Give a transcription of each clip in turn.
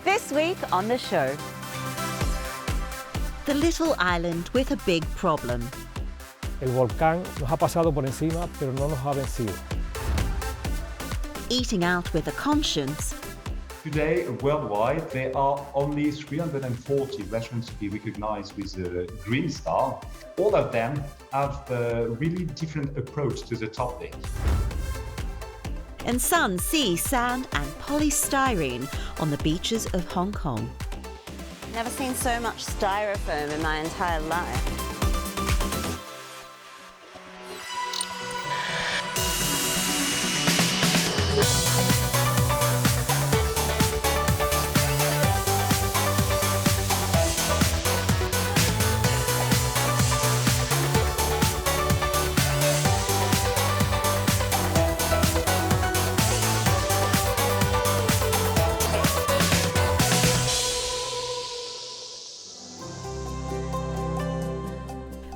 This week on the show. The little island with a big problem. El volcán nos ha pasado por encima, pero no nos ha vencido. Eating out with a conscience. Today, worldwide, there are only 340 restaurants to be recognized with a green star. All of them have a really different approach to the topic. And sun, sea, sand and polystyrene on the beaches of Hong Kong. Never seen so much styrofoam in my entire life.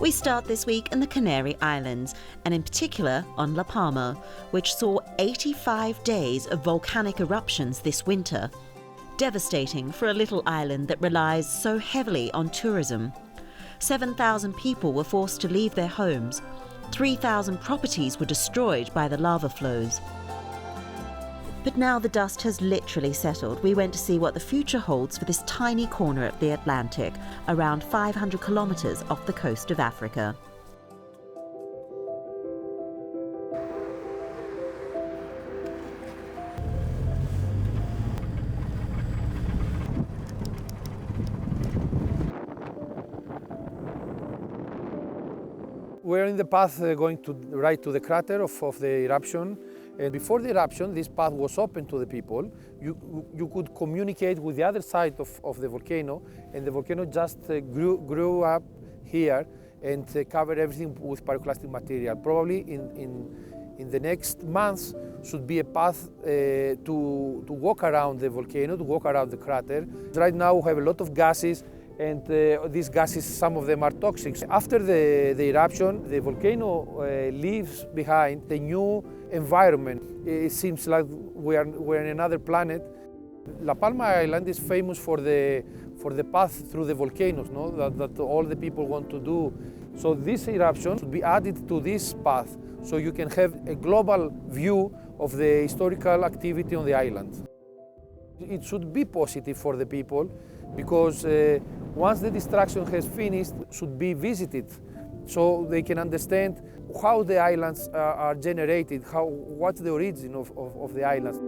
We start this week in the Canary Islands, and in particular on La Palma, which saw 85 days of volcanic eruptions this winter. Devastating for a little island that relies so heavily on tourism. 7,000 people were forced to leave their homes. 3,000 properties were destroyed by the lava flows. But now the dust has literally settled. We went to see what the future holds for this tiny corner of the Atlantic, around 500 kilometres off the coast of Africa. We're in the path going right to the crater of the eruption. And before the eruption, this path was open to the people. You could communicate with the other side of the volcano, and the volcano just grew up here and covered everything with pyroclastic material. Probably in the next months should be a path to walk around the volcano, to walk around the crater. Right now we have a lot of gases, and these gases, some of them are toxic. After the eruption, the volcano leaves behind the new environment. It seems like we're in another planet. La Palma Island is famous for the path through the volcanoes, no? that all the people want to do. So this eruption should be added to this path, so you can have a global view of the historical activity on the island. It should be positive for the people, because once the destruction has finished, should be visited, so they can understand how the islands are generated, what's the origin of the islands.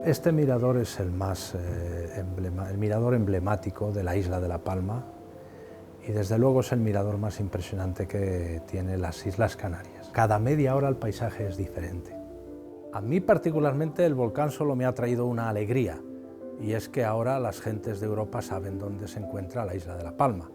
Este mirador es el mirador emblemático de la isla de La Palma, y desde luego es el mirador más impresionante que tiene las Islas Canarias. Cada media hora el paisaje es diferente. A mí particularmente el volcán solo me ha traído una alegría, y es que ahora las gentes de Europa saben dónde se encuentra la isla de La Palma.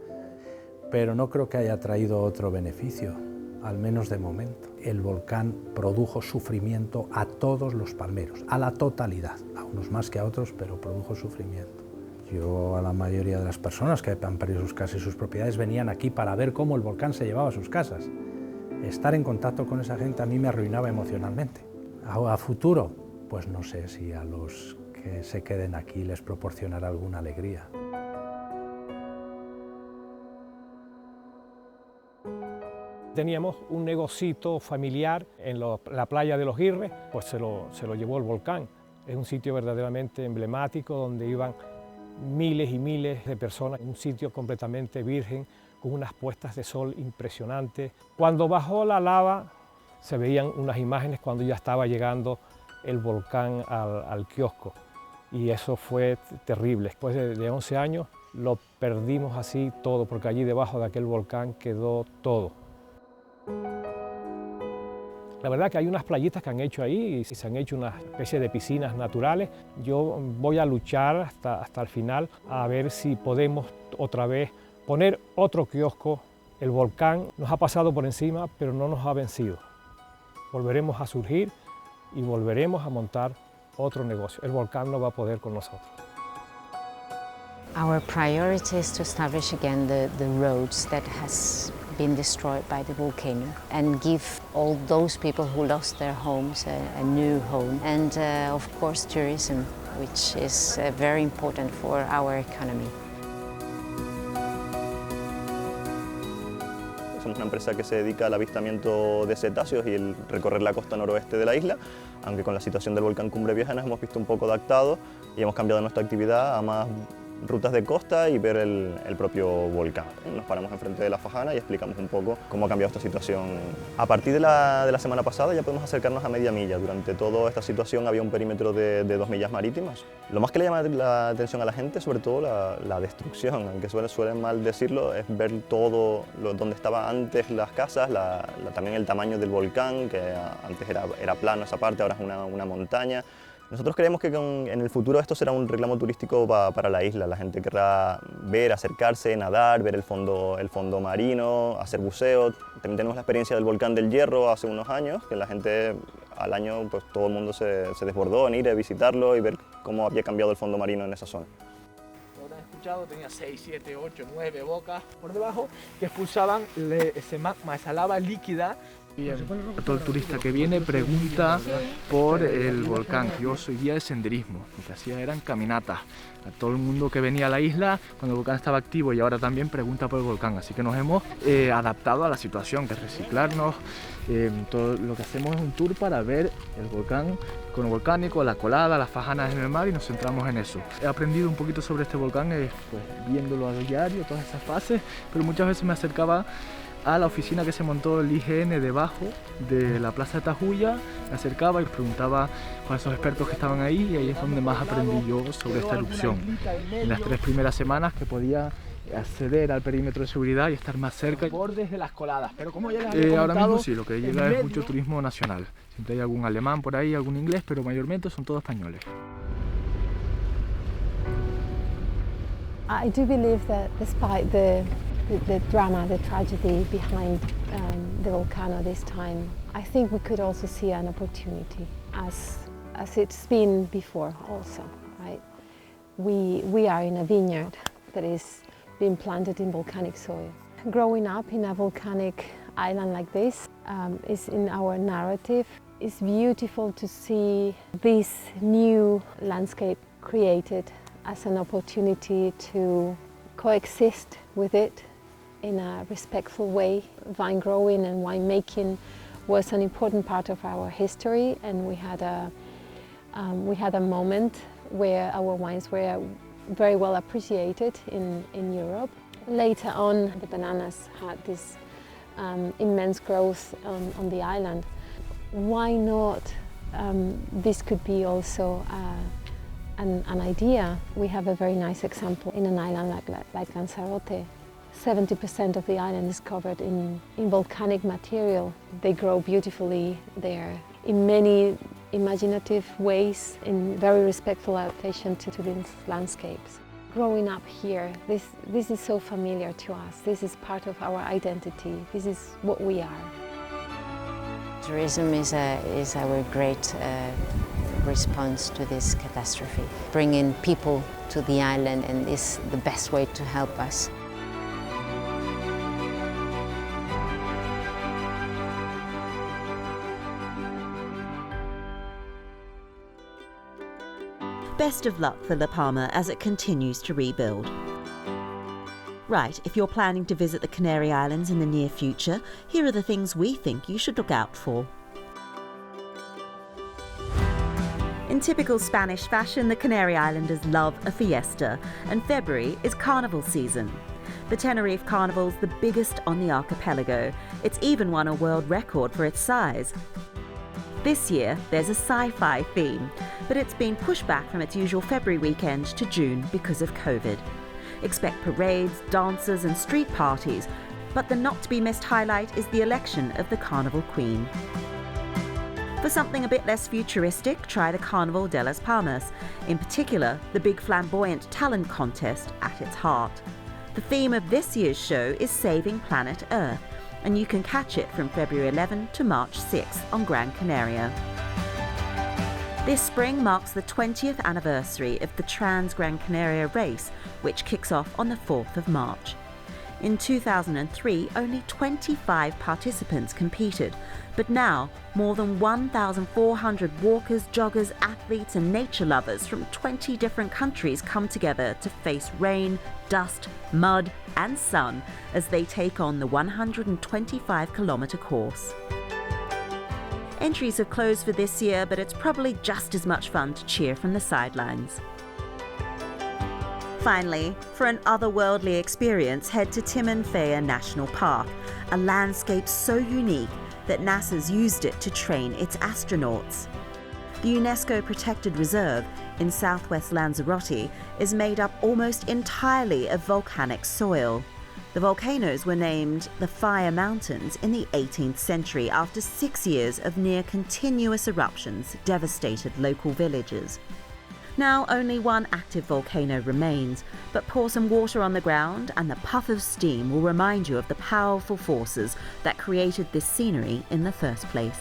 Pero no creo que haya traído otro beneficio, al menos de momento. El volcán produjo sufrimiento a todos los palmeros, a la totalidad, a unos más que a otros, pero produjo sufrimiento. Yo, a la mayoría de las personas que han perdido sus casas y sus propiedades, venían aquí para ver cómo el volcán se llevaba a sus casas. Estar en contacto con esa gente a mí me arruinaba emocionalmente. A futuro, pues no sé si a los que se queden aquí les proporcionará alguna alegría. Teníamos un negocito familiar en la playa de Los Girres, pues se lo llevó el volcán. Es un sitio verdaderamente emblemático donde iban miles y miles de personas, un sitio completamente virgen, con unas puestas de sol impresionantes. Cuando bajó la lava se veían unas imágenes cuando ya estaba llegando el volcán al kiosco, y eso fue terrible. Después de 11 años lo perdimos así todo, porque allí debajo de aquel volcán quedó todo. La verdad que hay unas playitas que han hecho ahí y se han hecho una especie de piscinas naturales. Yo voy a luchar hasta el final a ver si podemos otra vez poner otro kiosco. El volcán nos ha pasado por encima, pero no nos ha vencido. Volveremos a surgir y volveremos a montar otro negocio. El volcán no va a poder con nosotros. Our priority is to establish again the roads that has been destroyed by the volcano and give all those people who lost their homes a new home. And of course tourism, which is very important for our economy. Somos una empresa que se dedica al avistamiento de cetáceos y el recorrer la costa noroeste de la isla, aunque con la situación del volcán Cumbre Vieja nos hemos visto un poco adaptados y hemos cambiado nuestra actividad a más rutas de costa y ver el propio volcán. Nos paramos enfrente de la fajana y explicamos un poco cómo ha cambiado esta situación. A partir de la semana pasada ya podemos acercarnos a media milla. Durante toda esta situación había un perímetro de 2 millas marítimas. Lo más que le llama la atención a la gente, sobre todo la destrucción, aunque suelen mal decirlo, es ver todo donde estaban antes las casas, también el tamaño del volcán, que antes era plano esa parte, ahora es una montaña. Nosotros creemos que en el futuro esto será un reclamo turístico para la isla. La gente querrá ver, acercarse, nadar, ver el fondo marino, hacer buceo. También tenemos la experiencia del volcán del Hierro hace unos años, que la gente al año pues, todo el mundo se desbordó en ir a visitarlo y ver cómo había cambiado el fondo marino en esa zona. Tenía 6, 7, 8, 9 bocas por debajo que expulsaban ese magma, esa lava líquida. Todo el turista que viene pregunta por el volcán. Yo soy guía de senderismo, lo que hacía eran caminatas. A todo el mundo que venía a la isla cuando el volcán estaba activo y ahora también pregunta por el volcán. Así que nos hemos adaptado a la situación, que es reciclarnos. Todo lo que hacemos es un tour para ver el volcán con el volcánico, la colada, las fajanas en el mar y nos centramos en eso. He aprendido un poquito sobre este volcán pues, viéndolo a diario, todas esas fases, pero muchas veces me acercaba a la oficina que se montó el IGN debajo de la plaza de Tajuya, me acercaba y preguntaba a esos expertos que estaban ahí y ahí es donde más aprendí yo sobre esta erupción. En las 3 primeras semanas que podía acceder al perímetro de seguridad y estar más cerca. Bordes de las coladas, pero como ya les había Ahora comentado, mismo sí, lo que llega es mucho turismo nacional. Siempre hay algún alemán por ahí, algún inglés, pero mayormente son todos españoles. I do believe that despite the drama, the tragedy behind the volcano this time, I think we could also see an opportunity, as it's been before also, right? We are in a vineyard that is being planted in volcanic soil. Growing up in a volcanic island like this is in our narrative. It's beautiful to see this new landscape created as an opportunity to coexist with it in a respectful way. Vine growing and winemaking was an important part of our history, and we had a moment where our wines were very well appreciated in Europe. Later on, the bananas had this immense growth on the island. Why not? This could be also an idea. We have a very nice example in an island like Lanzarote. 70% of the island is covered in volcanic material. They grow beautifully there in many imaginative ways, in very respectful adaptation to these landscapes. Growing up here, this is so familiar to us. This is part of our identity. This is what we are. Tourism is our great response to this catastrophe. Bringing people to the island and is the best way to help us. Best of luck for La Palma as it continues to rebuild. Right, if you're planning to visit the Canary Islands in the near future, here are the things we think you should look out for. In typical Spanish fashion, the Canary Islanders love a fiesta, and February is carnival season. The Tenerife Carnival's the biggest on the archipelago. It's even won a world record for its size. This year, there's a sci-fi theme, but it's been pushed back from its usual February weekend to June because of COVID. Expect parades, dances and street parties, but the not-to-be-missed highlight is the election of the Carnival Queen. For something a bit less futuristic, try the Carnival de las Palmas, in particular the big flamboyant talent contest at its heart. The theme of this year's show is Saving Planet Earth, and you can catch it from February 11 to March 6 on Gran Canaria. This spring marks the 20th anniversary of the Trans Gran Canaria race, which kicks off on the 4th of March. In 2003, only 25 participants competed, but now more than 1,400 walkers, joggers, athletes and nature lovers from 20 different countries come together to face rain, dust, mud and sun as they take on the 125-kilometre course. Entries have closed for this year, but it's probably just as much fun to cheer from the sidelines. Finally, for an otherworldly experience, head to Timanfaya National Park, a landscape so unique that NASA's used it to train its astronauts. The UNESCO Protected Reserve in southwest Lanzarote is made up almost entirely of volcanic soil. The volcanoes were named the Fire Mountains in the 18th century after 6 years of near-continuous eruptions devastated local villages. Now only one active volcano remains, but pour some water on the ground and the puff of steam will remind you of the powerful forces that created this scenery in the first place.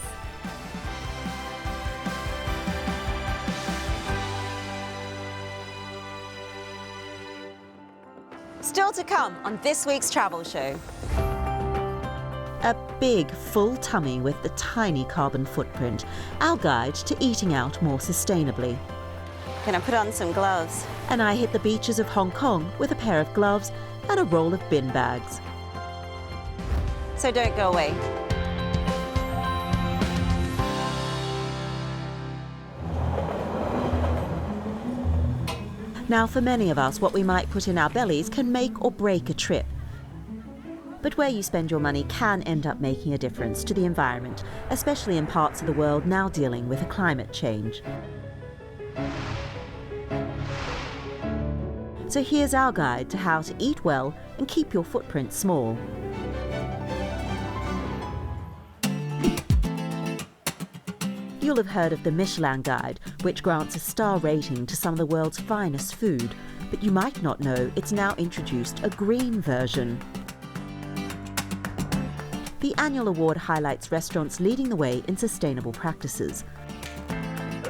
Still to come on this week's travel show. A big, full tummy with the tiny carbon footprint, our guide to eating out more sustainably. Gonna put on some gloves. And I hit the beaches of Hong Kong with a pair of gloves and a roll of bin bags. So don't go away. Now, for many of us, what we might put in our bellies can make or break a trip. But where you spend your money can end up making a difference to the environment, especially in parts of the world now dealing with a climate change. So here's our guide to how to eat well and keep your footprint small. You'll have heard of the Michelin Guide, which grants a star rating to some of the world's finest food, but you might not know it's now introduced a green version. The annual award highlights restaurants leading the way in sustainable practices.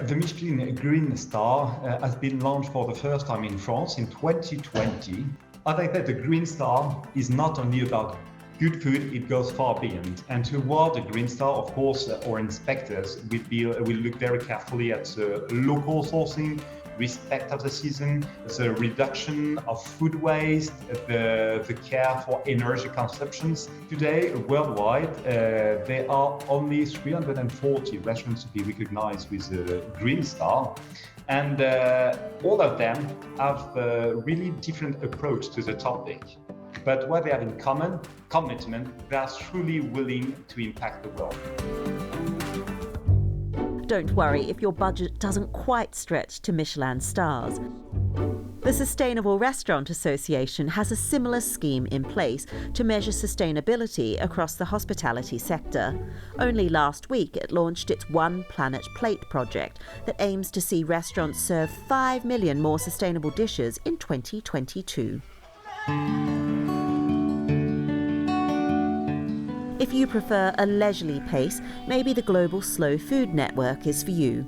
The Michelin Green Star has been launched for the first time in France in 2020. As I said, the Green Star is not only about good food, it goes far beyond. And to award the Green Star, of course, our inspectors will look very carefully at local sourcing, respect of the season, the reduction of food waste, the care for energy consumptions. Today, worldwide, there are only 340 restaurants to be recognized with a Green Star. And all of them have a really different approach to the topic. But what they have in common, commitment, they are truly willing to impact the world. Don't worry if your budget doesn't quite stretch to Michelin stars. The Sustainable Restaurant Association has a similar scheme in place to measure sustainability across the hospitality sector. Only last week it launched its One Planet Plate project that aims to see restaurants serve 5 million more sustainable dishes in 2022. If you prefer a leisurely pace, maybe the Global Slow Food Network is for you.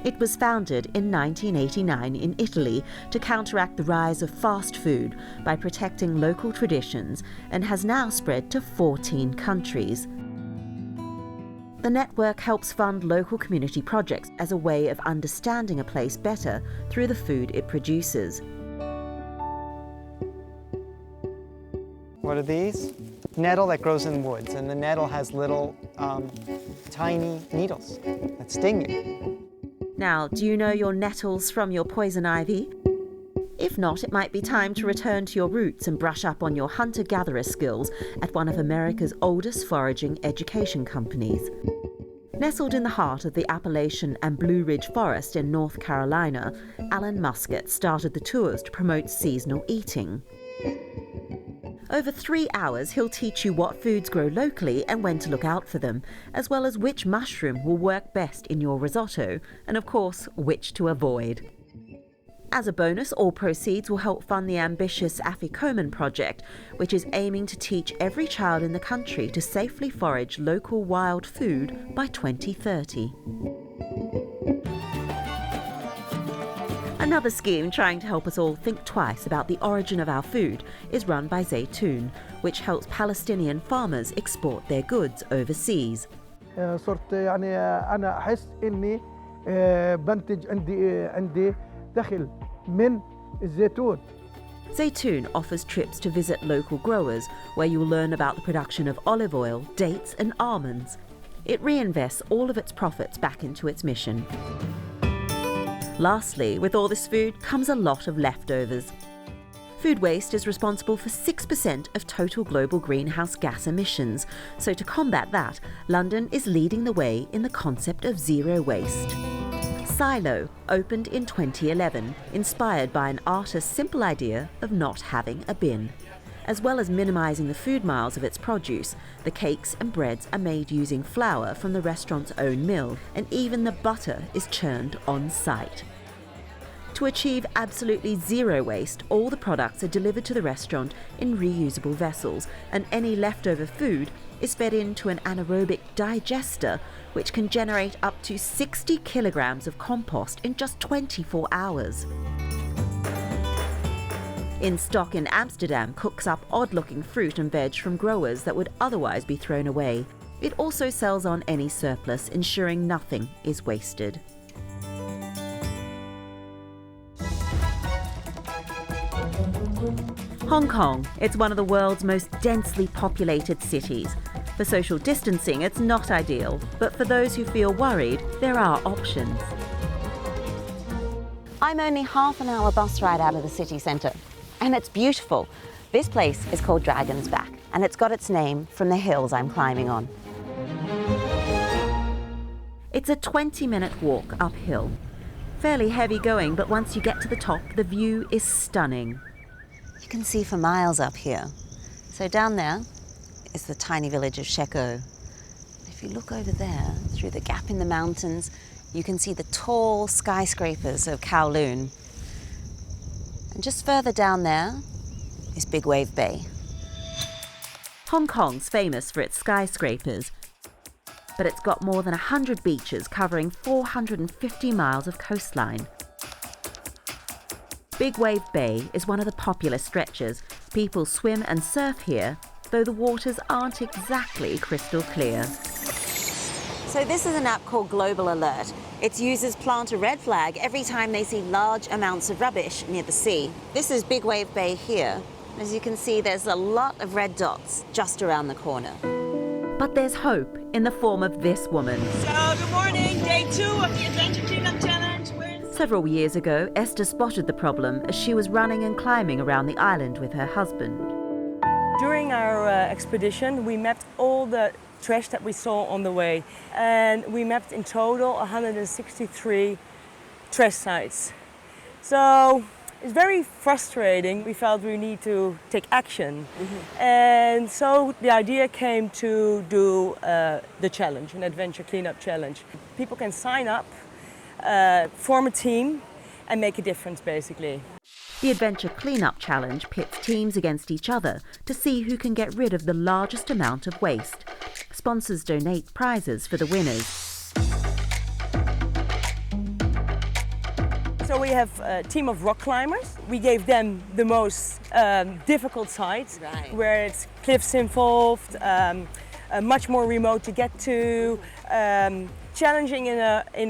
It was founded in 1989 in Italy to counteract the rise of fast food by protecting local traditions and has now spread to 14 countries. The network helps fund local community projects as a way of understanding a place better through the food it produces. What are these? Nettle that grows in woods, and the nettle has little tiny needles that sting you. Now, do you know your nettles from your poison ivy? If not, it might be time to return to your roots and brush up on your hunter-gatherer skills at one of America's oldest foraging education companies. Nestled in the heart of the Appalachian and Blue Ridge Forest in North Carolina, Alan Muscat started the tours to promote seasonal eating. Over 3 hours, he'll teach you what foods grow locally and when to look out for them, as well as which mushroom will work best in your risotto, and of course, which to avoid. As a bonus, all proceeds will help fund the ambitious Afikoman project, which is aiming to teach every child in the country to safely forage local wild food by 2030. Another scheme trying to help us all think twice about the origin of our food is run by Zaytoon, which helps Palestinian farmers export their goods overseas. صرت يعني أنا أحس إني بنتج عندي دخل من الزيتون. Zaytoon offers trips to visit local growers where you'll learn about the production of olive oil, dates and almonds. It reinvests all of its profits back into its mission. Lastly, with all this food comes a lot of leftovers. Food waste is responsible for 6% of total global greenhouse gas emissions, so to combat that, London is leading the way in the concept of zero waste. Silo opened in 2011, inspired by an artist's simple idea of not having a bin. As well as minimising the food miles of its produce, the cakes and breads are made using flour from the restaurant's own mill, and even the butter is churned on site. To achieve absolutely zero waste, all the products are delivered to the restaurant in reusable vessels, and any leftover food is fed into an anaerobic digester, which can generate up to 60 kilograms of compost in just 24 hours. In Stock in Amsterdam cooks up odd-looking fruit and veg from growers that would otherwise be thrown away. It also sells on any surplus, ensuring nothing is wasted. Hong Kong, it's one of the world's most densely populated cities. For social distancing, it's not ideal, but for those who feel worried, there are options. I'm only half an hour bus ride out of the city centre, and it's beautiful. This place is called Dragon's Back, and it's got its name from the hills I'm climbing on. It's a 20-minute walk uphill. Fairly heavy going, but once you get to the top, the view is stunning. You can see for miles up here. So down there is the tiny village of Sheko. If you look over there, through the gap in the mountains, you can see the tall skyscrapers of Kowloon. And just further down there is Big Wave Bay. Hong Kong's famous for its skyscrapers, but it's got more than 100 beaches covering 450 miles of coastline. Big Wave Bay is one of the popular stretches. People swim and surf here, though the waters aren't exactly crystal clear. So this is an app called Global Alert. Its users plant a red flag every time they see large amounts of rubbish near the sea. This is Big Wave Bay here. As you can see, there's a lot of red dots just around the corner. But there's hope in the form of this woman. So, good morning, day 2 of the Adventure Cleanup Challenge. Several years ago, Esther spotted the problem as she was running and climbing around the island with her husband. During our expedition, we mapped all the trash that we saw on the way, and we mapped in total 163 trash sites. So it's very frustrating. We felt we need to take action. And so the idea came to do the challenge, an adventure cleanup challenge. People can sign up, form a team and make a difference, basically. The Adventure Cleanup Challenge pits teams against each other to see who can get rid of the largest amount of waste. Sponsors donate prizes for the winners. So we have a team of rock climbers. We gave them the most difficult sites, where it's cliffs involved, much more remote to get to, challenging in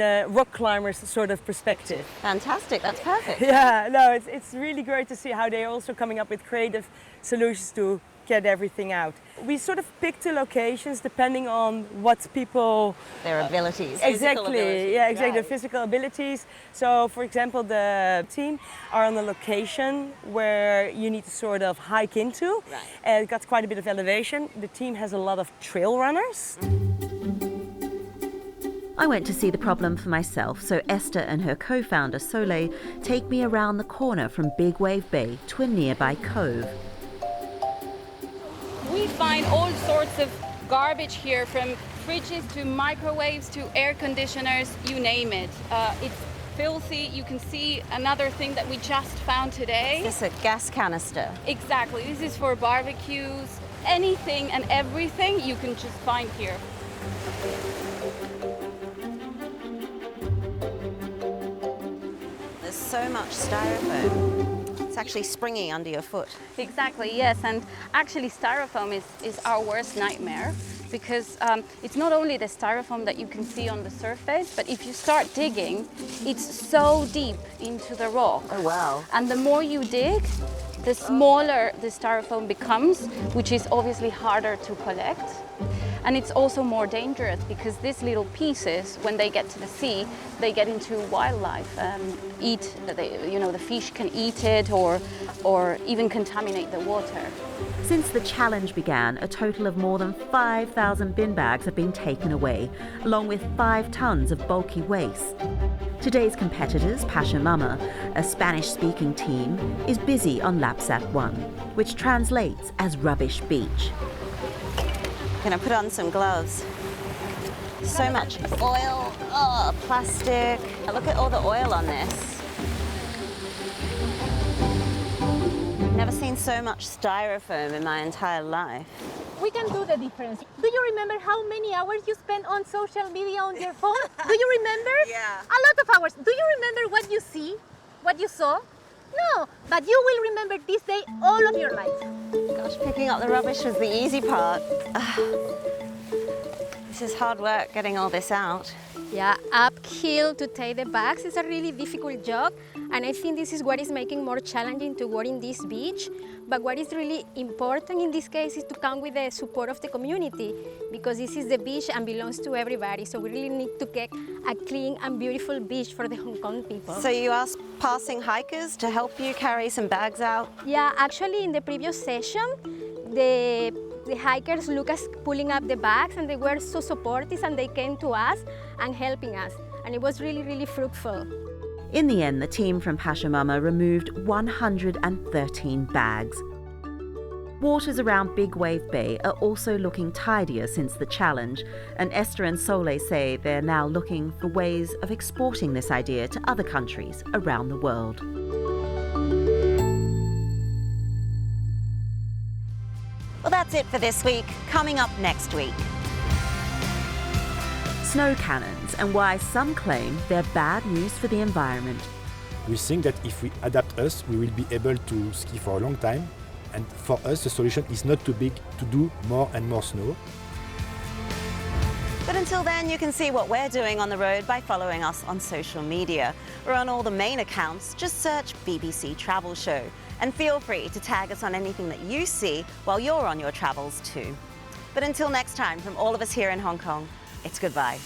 a rock climber's sort of perspective. Fantastic, that's perfect. Yeah, no, it's really great to see how they're also coming up with creative solutions to get everything out. We sort of picked the locations depending on what people... Their abilities. Exactly, yeah, exactly, the physical abilities. So, for example, the team are on a location where you need to sort of hike into. And it got quite a bit of elevation. The team has a lot of trail runners. I went to see the problem for myself, so Esther and her co-founder Soleil take me around the corner from Big Wave Bay to a nearby cove. We find all sorts of garbage here, from fridges to microwaves to air conditioners, you name it. It's filthy. You can see another thing that we just found today. Is this a gas canister? Exactly. This is for barbecues. Anything and everything you can just find here. there's so much styrofoam. It's actually springy under your foot. Exactly, yes, and actually styrofoam is our worst nightmare because it's not only the styrofoam that you can see on the surface, but if you start digging, it's so deep into the rock. Oh wow. And the more you dig, the smaller the styrofoam becomes, which is obviously harder to collect. And it's also more dangerous because these little pieces, when they get to the sea, they get into wildlife, the fish can eat it or even contaminate the water. Since the challenge began, a total of more than 5,000 bin bags have been taken away, along with 5 tons of bulky waste. Today's competitors, Pachamama, a Spanish-speaking team, is busy on Lapsat 1, which translates as rubbish beach. Gonna put on some gloves. So much oil, plastic. Look at all the oil on this. Never seen so much styrofoam in my entire life. We can do the difference. Do you remember how many hours you spent on social media on your phone? Do you remember? Yeah. A lot of hours. Do you remember what you see? What you saw? No, but you will remember this day all of your life. Gosh, picking up the rubbish was the easy part. This is hard work getting all this out. Yeah, uphill to take the bags is a really difficult job, and I think this is what is making more challenging to work in this beach. But what is really important in this case is to come with the support of the community, because this is the beach and belongs to everybody. So we really need to get a clean and beautiful beach for the Hong Kong people. So you asked passing hikers to help you carry some bags out? Yeah, actually in the previous session, the hikers look us pulling up the bags, and they were so supportive, and they came to us and helping us, and it was really, really fruitful. In the end, the team from Pachamama removed 113 bags. Waters around Big Wave Bay are also looking tidier since the challenge, and Esther and Soleil say they're now looking for ways of exporting this idea to other countries around the world. Well, that's it for this week. Coming up next week. Snow cannons and why some claim they're bad news for the environment. We think that if we adapt us, we will be able to ski for a long time. And for us, the solution is not too big to do more and more snow. But until then, you can see what we're doing on the road by following us on social media. We're on all the main accounts. Just search BBC Travel Show. And feel free to tag us on anything that you see while you're on your travels too. But until next time, from all of us here in Hong Kong, it's goodbye.